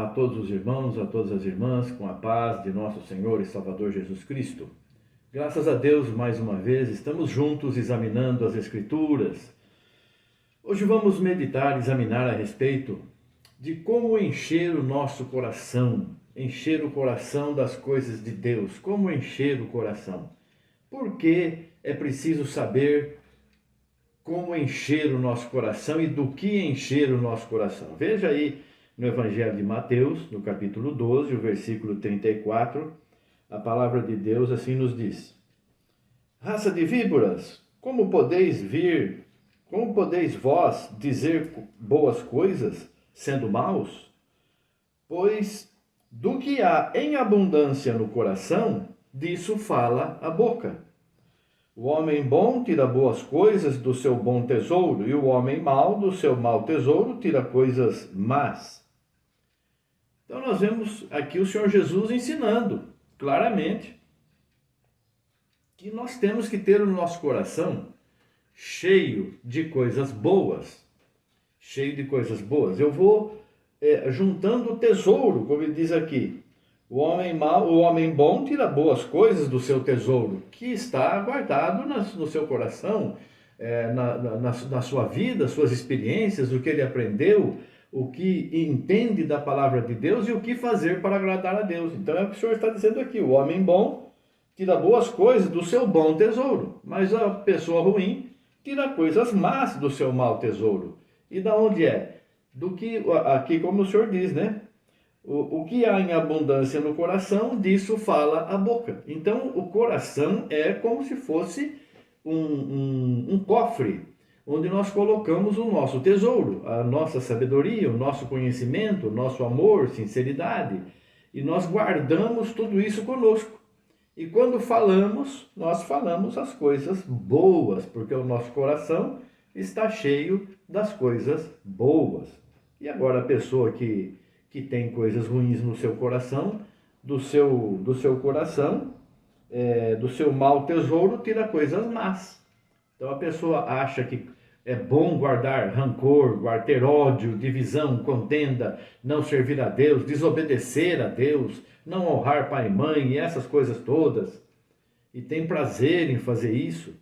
Olá a todos os irmãos, a todas as irmãs, com a paz de nosso Senhor e Salvador Jesus Cristo. Graças a Deus, mais uma vez, estamos juntos examinando as Escrituras. Hoje vamos meditar, examinar a respeito de como encher o nosso coração, encher o coração das coisas de Deus, como encher o coração. Por que é preciso saber como encher o nosso coração e do que encher o nosso coração? Veja aí no Evangelho de Mateus, no capítulo 12, o versículo 34, a palavra de Deus assim nos diz: Raça de víboras, como podeis vós dizer boas coisas, sendo maus? Pois do que há em abundância no coração, disso fala a boca. O homem bom tira boas coisas do seu bom tesouro, e o homem mau do seu mau tesouro tira coisas más. Então nós vemos aqui o Senhor Jesus ensinando claramente que nós temos que ter o nosso coração cheio de coisas boas. Cheio de coisas boas. Eu vou juntando o tesouro, como ele diz aqui. O homem bom tira boas coisas do seu tesouro, que está guardado no seu coração, na sua vida, suas experiências, o que ele aprendeu, o que entende da palavra de Deus e o que fazer para agradar a Deus. Então é o que o Senhor está dizendo aqui: o homem bom tira boas coisas do seu bom tesouro, mas a pessoa ruim tira coisas más do seu mau tesouro. E da onde é? Do que, aqui como o Senhor diz, né? O que há em abundância no coração, disso fala a boca. Então o coração é como se fosse um cofre, onde nós colocamos o nosso tesouro, a nossa sabedoria, o nosso conhecimento, o nosso amor, sinceridade, e nós guardamos tudo isso conosco. E quando falamos, nós falamos as coisas boas, porque o nosso coração está cheio das coisas boas. E agora a pessoa que tem coisas ruins no seu coração, do seu coração, do seu mau tesouro, tira coisas más. Então a pessoa acha que é bom guardar rancor, ter ódio, divisão, contenda, não servir a Deus, desobedecer a Deus, não honrar pai e mãe e essas coisas todas. E tem prazer em fazer isso.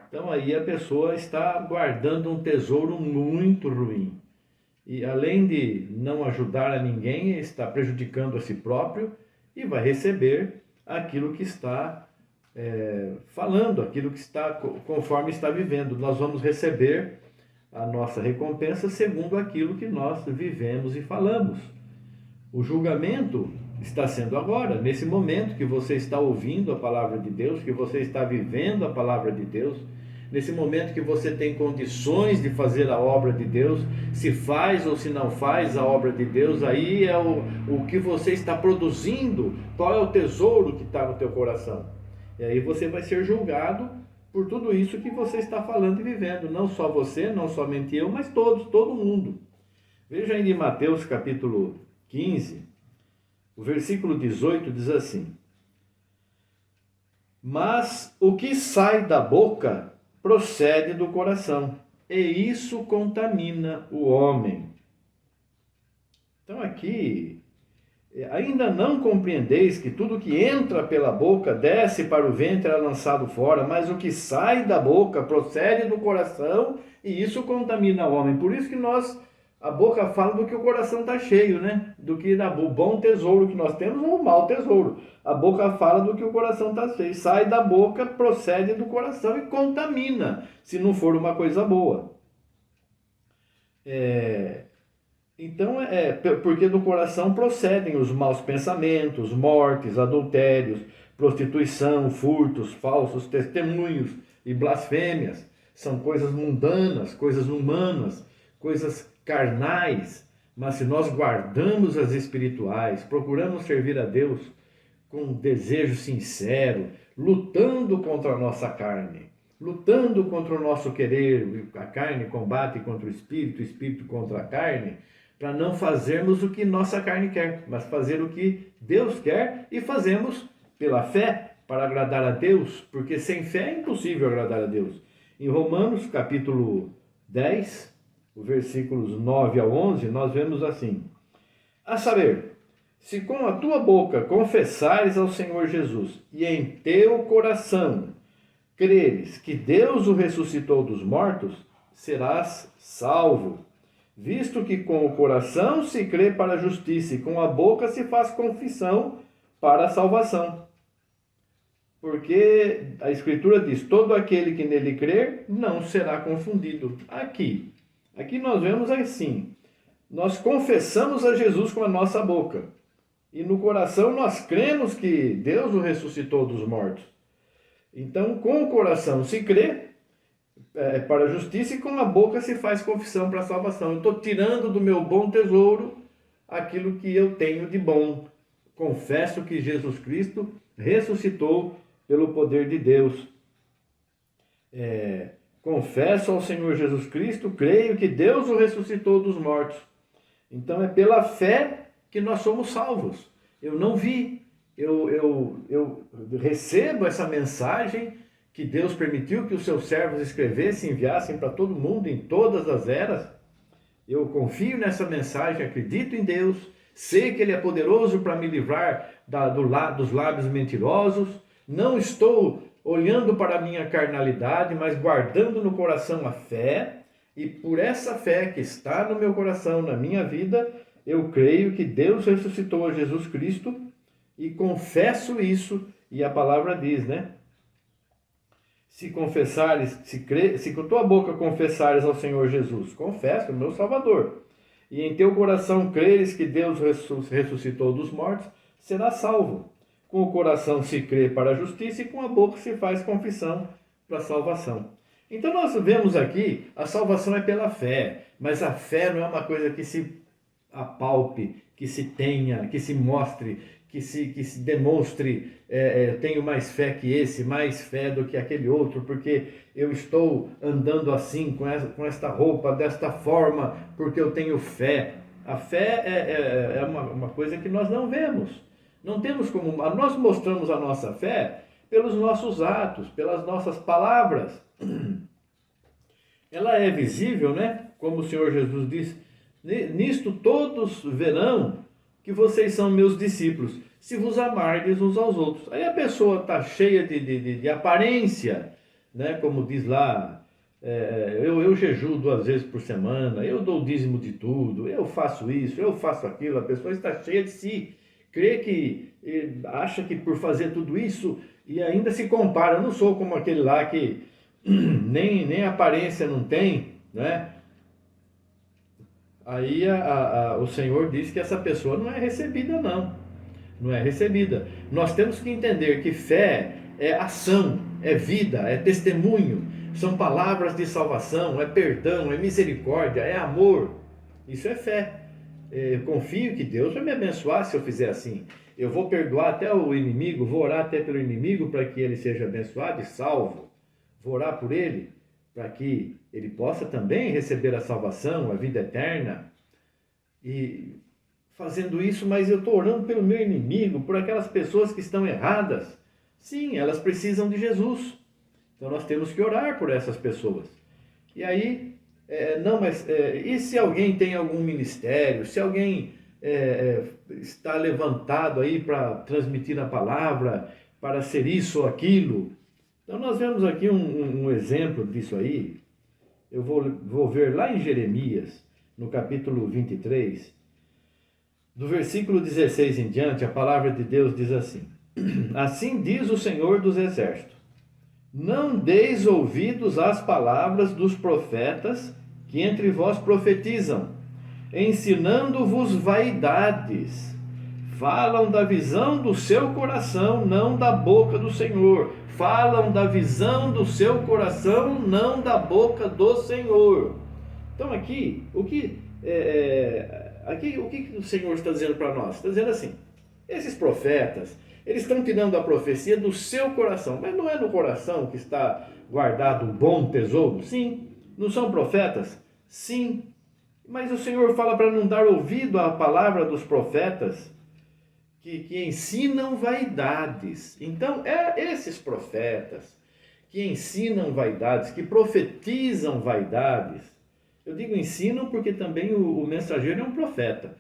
Então aí a pessoa está guardando um tesouro muito ruim. E além de não ajudar a ninguém, está prejudicando a si próprio e vai receber aquilo que está falando, aquilo que está, conforme está vivendo. Nós vamos receber a nossa recompensa segundo aquilo que nós vivemos e falamos. O julgamento está sendo agora, nesse momento que você está ouvindo a palavra de Deus, que você está vivendo a palavra de Deus, nesse momento que você tem condições de fazer a obra de Deus, se faz ou se não faz a obra de Deus, aí é o que você está produzindo, qual é o tesouro que está no teu coração. E aí você vai ser julgado por tudo isso que você está falando e vivendo. Não só você, não somente eu, mas todo mundo. Veja aí em Mateus capítulo 15, o versículo 18 diz assim: Mas o que sai da boca procede do coração, e isso contamina o homem. Então aqui, ainda não compreendeis que tudo que entra pela boca desce para o ventre e é lançado fora, mas o que sai da boca procede do coração e isso contamina o homem. Por isso que a boca fala do que o coração está cheio, né? Do que o bom tesouro que nós temos ou o mau tesouro. A boca fala do que o coração está cheio. Sai da boca, procede do coração e contamina, se não for uma coisa boa. Então, porque do coração procedem os maus pensamentos, mortes, adultérios, prostituição, furtos, falsos testemunhos e blasfêmias. São coisas mundanas, coisas humanas, coisas carnais. Mas se nós guardamos as espirituais, procuramos servir a Deus com um desejo sincero, lutando contra a nossa carne, lutando contra o nosso querer, a carne combate contra o espírito contra a carne, para não fazermos o que nossa carne quer, mas fazer o que Deus quer, e fazemos pela fé, para agradar a Deus, porque sem fé é impossível agradar a Deus. Em Romanos capítulo 10, os versículos 9 ao 11, nós vemos assim: A saber, se com a tua boca confessares ao Senhor Jesus e em teu coração creres que Deus o ressuscitou dos mortos, serás salvo. Visto que com o coração se crê para a justiça e com a boca se faz confissão para a salvação. Porque a Escritura diz, todo aquele que nele crer não será confundido. Aqui nós vemos assim, nós confessamos a Jesus com a nossa boca. E no coração nós cremos que Deus o ressuscitou dos mortos. Então, com o coração se crê para a justiça e com a boca se faz confissão para a salvação. Eu estou tirando do meu bom tesouro aquilo que eu tenho de bom. Confesso que Jesus Cristo ressuscitou pelo poder de Deus. Confesso ao Senhor Jesus Cristo, creio que Deus o ressuscitou dos mortos. Então é pela fé que nós somos salvos. Eu não vi, eu recebo essa mensagem que Deus permitiu que os seus servos escrevessem e enviassem para todo mundo, em todas as eras. Eu confio nessa mensagem, acredito em Deus, sei que Ele é poderoso para me livrar dos lábios mentirosos, não estou olhando para a minha carnalidade, mas guardando no coração a fé, e por essa fé que está no meu coração, na minha vida, eu creio que Deus ressuscitou a Jesus Cristo e confesso isso, e a palavra diz, né? Se confessares, se com tua boca confessares ao Senhor Jesus, confesso, meu Salvador, e em teu coração creres que Deus ressuscitou dos mortos, serás salvo. Com o coração se crê para a justiça e com a boca se faz confissão para a salvação. Então nós vemos aqui, a salvação é pela fé, mas a fé não é uma coisa que se apalpe, que se tenha, que se mostre, que se demonstre, tenho mais fé que esse, mais fé do que aquele outro, porque eu estou andando assim, com esta roupa, desta forma, porque eu tenho fé. A fé é uma coisa que nós não vemos. Não temos como... Nós mostramos a nossa fé pelos nossos atos, pelas nossas palavras. Ela é visível, né? Como o Senhor Jesus diz, nisto todos verão que vocês são meus discípulos, se vos amardes uns aos outros. Aí a pessoa está cheia de aparência, né? Como diz lá, eu jejuo 2 vezes por semana, eu dou o dízimo de tudo, eu faço isso, eu faço aquilo. A pessoa está cheia de si, crê que, acha que por fazer tudo isso, e ainda se compara. Eu não sou como aquele lá que nem aparência não tem, né? Aí o Senhor diz que essa pessoa não é recebida, não é recebida. Nós temos que entender que fé é ação, é vida, é testemunho, são palavras de salvação, é perdão, é misericórdia, é amor. Isso é fé. Eu confio que Deus vai me abençoar se eu fizer assim. Eu vou perdoar até o inimigo, vou orar até pelo inimigo para que ele seja abençoado e salvo. Vou orar por ele para que ele possa também receber a salvação, a vida eterna. E fazendo isso, mas eu estou orando pelo meu inimigo, por aquelas pessoas que estão erradas. Sim, elas precisam de Jesus. Então nós temos que orar por essas pessoas. E aí, e se alguém tem algum ministério, se alguém está levantado aí para transmitir a palavra, para ser isso ou aquilo. Então nós vemos aqui um exemplo disso aí. Eu vou ver lá em Jeremias, no capítulo 23, do versículo 16 em diante, a palavra de Deus diz assim: Assim diz o Senhor dos Exércitos: Não deis ouvidos às palavras dos profetas que entre vós profetizam, ensinando-vos vaidades. Falam da visão do seu coração, não da boca do Senhor. Falam da visão do seu coração, não da boca do Senhor. Então aqui, o que o Senhor está dizendo para nós? Está dizendo assim, esses profetas, eles estão tirando a profecia do seu coração, mas não é no coração que está guardado um bom tesouro? Sim. Não são profetas? Sim. Mas o Senhor fala para não dar ouvido à palavra dos profetas, que ensinam vaidades. Então, esses profetas que ensinam vaidades, que profetizam vaidades, eu digo ensinam porque também o mensageiro é um profeta.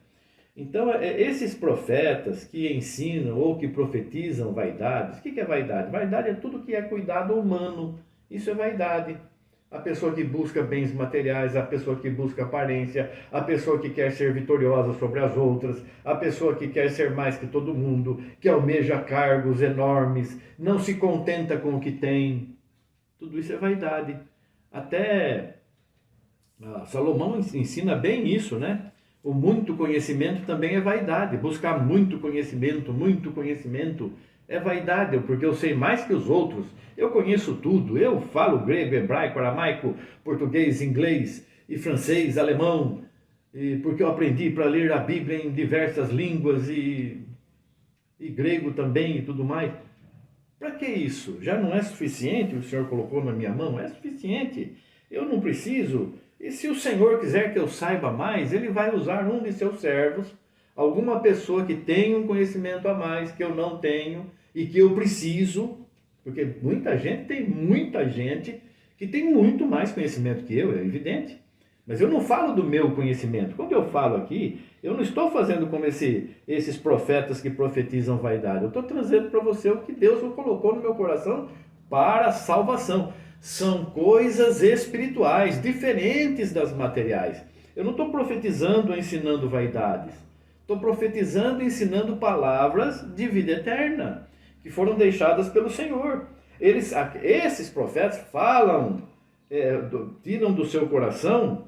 Então, esses profetas que ensinam ou que profetizam vaidades, o que é vaidade? Vaidade é tudo que é cuidado humano, isso é vaidade. A pessoa que busca bens materiais, a pessoa que busca aparência, a pessoa que quer ser vitoriosa sobre as outras, a pessoa que quer ser mais que todo mundo, que almeja cargos enormes, não se contenta com o que tem. Tudo isso é vaidade. Até Salomão ensina bem isso, né? O muito conhecimento também é vaidade. Buscar muito conhecimento é vaidade, porque eu sei mais que os outros. Eu conheço tudo. Eu falo grego, hebraico, aramaico, português, inglês e francês, alemão, porque eu aprendi para ler a Bíblia em diversas línguas e grego também e tudo mais. Para que isso? Já não é suficiente? O Senhor colocou na minha mão? É suficiente. Eu não preciso. E se o Senhor quiser que eu saiba mais, Ele vai usar um de seus servos, alguma pessoa que tem um conhecimento a mais que eu não tenho e que eu preciso, porque muita gente que tem muito mais conhecimento que eu, é evidente. Mas eu não falo do meu conhecimento. Quando eu falo aqui, eu não estou fazendo como esses profetas que profetizam vaidade. Eu estou trazendo para você o que Deus colocou no meu coração para a salvação. São coisas espirituais, diferentes das materiais. Eu não estou profetizando ou ensinando vaidades. Estou profetizando e ensinando palavras de vida eterna, que foram deixadas pelo Senhor. Esses profetas falam, tiram do seu coração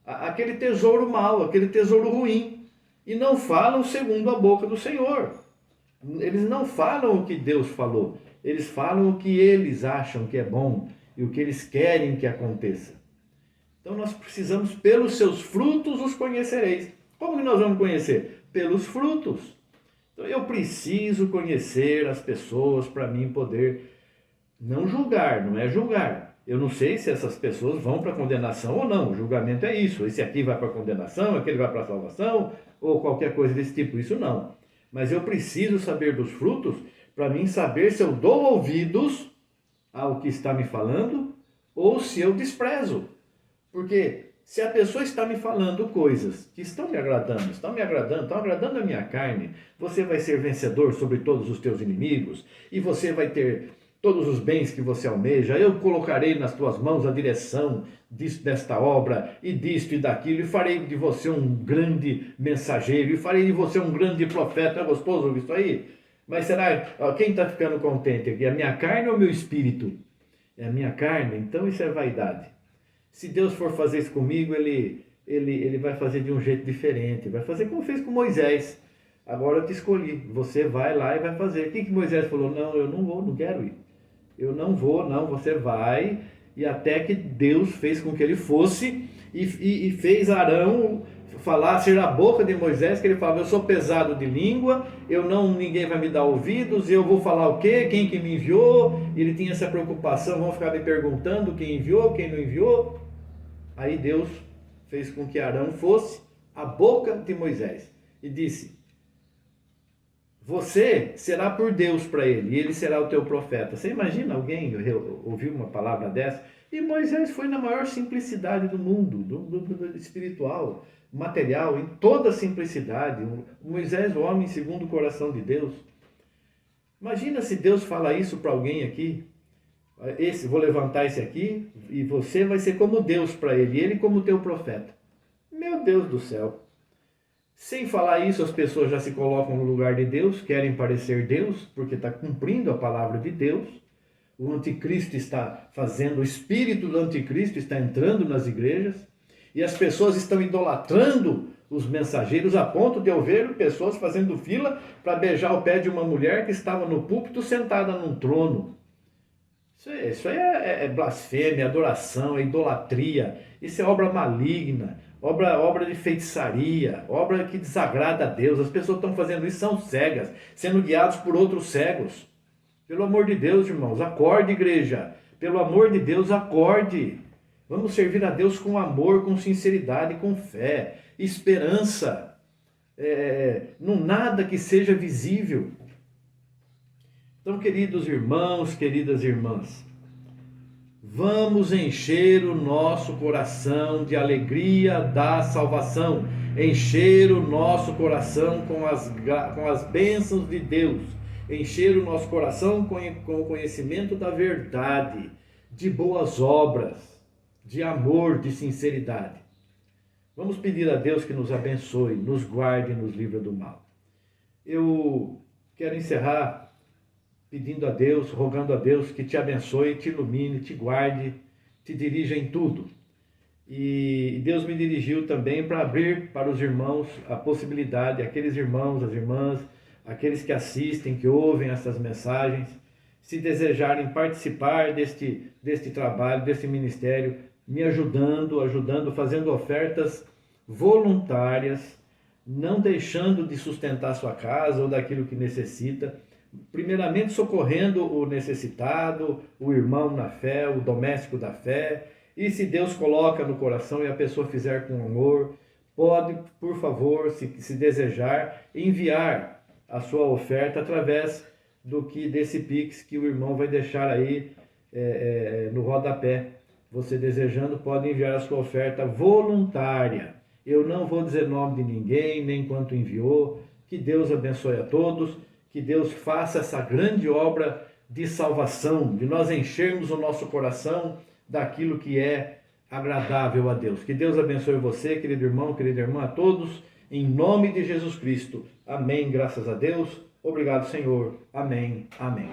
aquele tesouro mau, aquele tesouro ruim, e não falam segundo a boca do Senhor. Eles não falam o que Deus falou, eles falam o que eles acham que é bom e o que eles querem que aconteça. Então nós precisamos, pelos seus frutos os conhecereis. Como que nós vamos conhecer? Pelos frutos. Então eu preciso conhecer as pessoas para mim poder não julgar, não é julgar. Eu não sei se essas pessoas vão para a condenação ou não. O julgamento é isso. Esse aqui vai para a condenação, aquele vai para a salvação, ou qualquer coisa desse tipo. Isso não. Mas eu preciso saber dos frutos para mim saber se eu dou ouvidos ao que está me falando ou se eu desprezo. Porque se a pessoa está me falando coisas que estão agradando a minha carne, você vai ser vencedor sobre todos os teus inimigos e você vai ter todos os bens que você almeja. Eu colocarei nas tuas mãos a direção desta obra e disto e daquilo, e farei de você um grande mensageiro, e farei de você um grande profeta. É gostoso ouvir isso aí? Mas será, quem está ficando contente aqui? A minha carne ou o meu espírito? É a minha carne? Então isso é vaidade. Se Deus for fazer isso comigo, ele vai fazer de um jeito diferente. Vai fazer como fez com Moisés. Agora eu te escolhi. Você vai lá e vai fazer. O que Moisés falou? Não, eu não vou, não quero ir. Eu não vou, não, você vai. E até que Deus fez com que ele fosse e fez Arão falar, ser a boca de Moisés, que ele falava, eu sou pesado de língua, ninguém vai me dar ouvidos, eu vou falar o quê? Quem que me enviou? Ele tinha essa preocupação, vão ficar me perguntando quem enviou, quem não enviou. Aí Deus fez com que Arão fosse a boca de Moisés e disse, você será por Deus para ele, e ele será o teu profeta. Você imagina alguém ouvir uma palavra dessa? E Moisés foi na maior simplicidade do mundo, do espiritual, material, em toda a simplicidade. Moisés, o homem segundo o coração de Deus. Imagina se Deus fala isso para alguém aqui. Vou levantar esse aqui, e você vai ser como Deus para ele, e ele como teu profeta. Meu Deus do céu. Sem falar isso, as pessoas já se colocam no lugar de Deus, querem parecer Deus, porque está cumprindo a palavra de Deus. O anticristo está fazendo, o espírito do anticristo está entrando nas igrejas, e as pessoas estão idolatrando os mensageiros, a ponto de eu ver pessoas fazendo fila para beijar o pé de uma mulher que estava no púlpito sentada num trono. Isso aí é blasfêmia, adoração, é idolatria, isso é obra maligna. Obra de feitiçaria, obra que desagrada a Deus. As pessoas estão fazendo isso, são cegas, sendo guiados por outros cegos. Pelo amor de Deus, irmãos, acorde, igreja. Pelo amor de Deus, acorde. Vamos servir a Deus com amor, com sinceridade, com fé, esperança. Não nada que seja visível. Então, queridos irmãos, queridas irmãs, vamos encher o nosso coração de alegria da salvação, encher o nosso coração com as bênçãos de Deus, encher o nosso coração com o conhecimento da verdade, de boas obras, de amor, de sinceridade. Vamos pedir a Deus que nos abençoe, nos guarde e nos livre do mal. Eu quero encerrar pedindo a Deus, rogando a Deus que te abençoe, te ilumine, te guarde, te dirija em tudo. E Deus me dirigiu também para abrir para os irmãos a possibilidade, aqueles irmãos, as irmãs, aqueles que assistem, que ouvem essas mensagens, se desejarem participar deste trabalho, desse ministério, me ajudando, fazendo ofertas voluntárias, não deixando de sustentar sua casa ou daquilo que necessita, primeiramente socorrendo o necessitado, o irmão na fé, o doméstico da fé, e se Deus coloca no coração e a pessoa fizer com amor, pode, por favor, se desejar, enviar a sua oferta através desse Pix que o irmão vai deixar aí no rodapé. Você desejando pode enviar a sua oferta voluntária. Eu não vou dizer nome de ninguém, nem quanto enviou. Que Deus abençoe a todos, que Deus faça essa grande obra de salvação, de nós enchermos o nosso coração daquilo que é agradável a Deus. Que Deus abençoe você, querido irmão, querida irmã, a todos, em nome de Jesus Cristo. Amém, graças a Deus. Obrigado, Senhor. Amém, amém.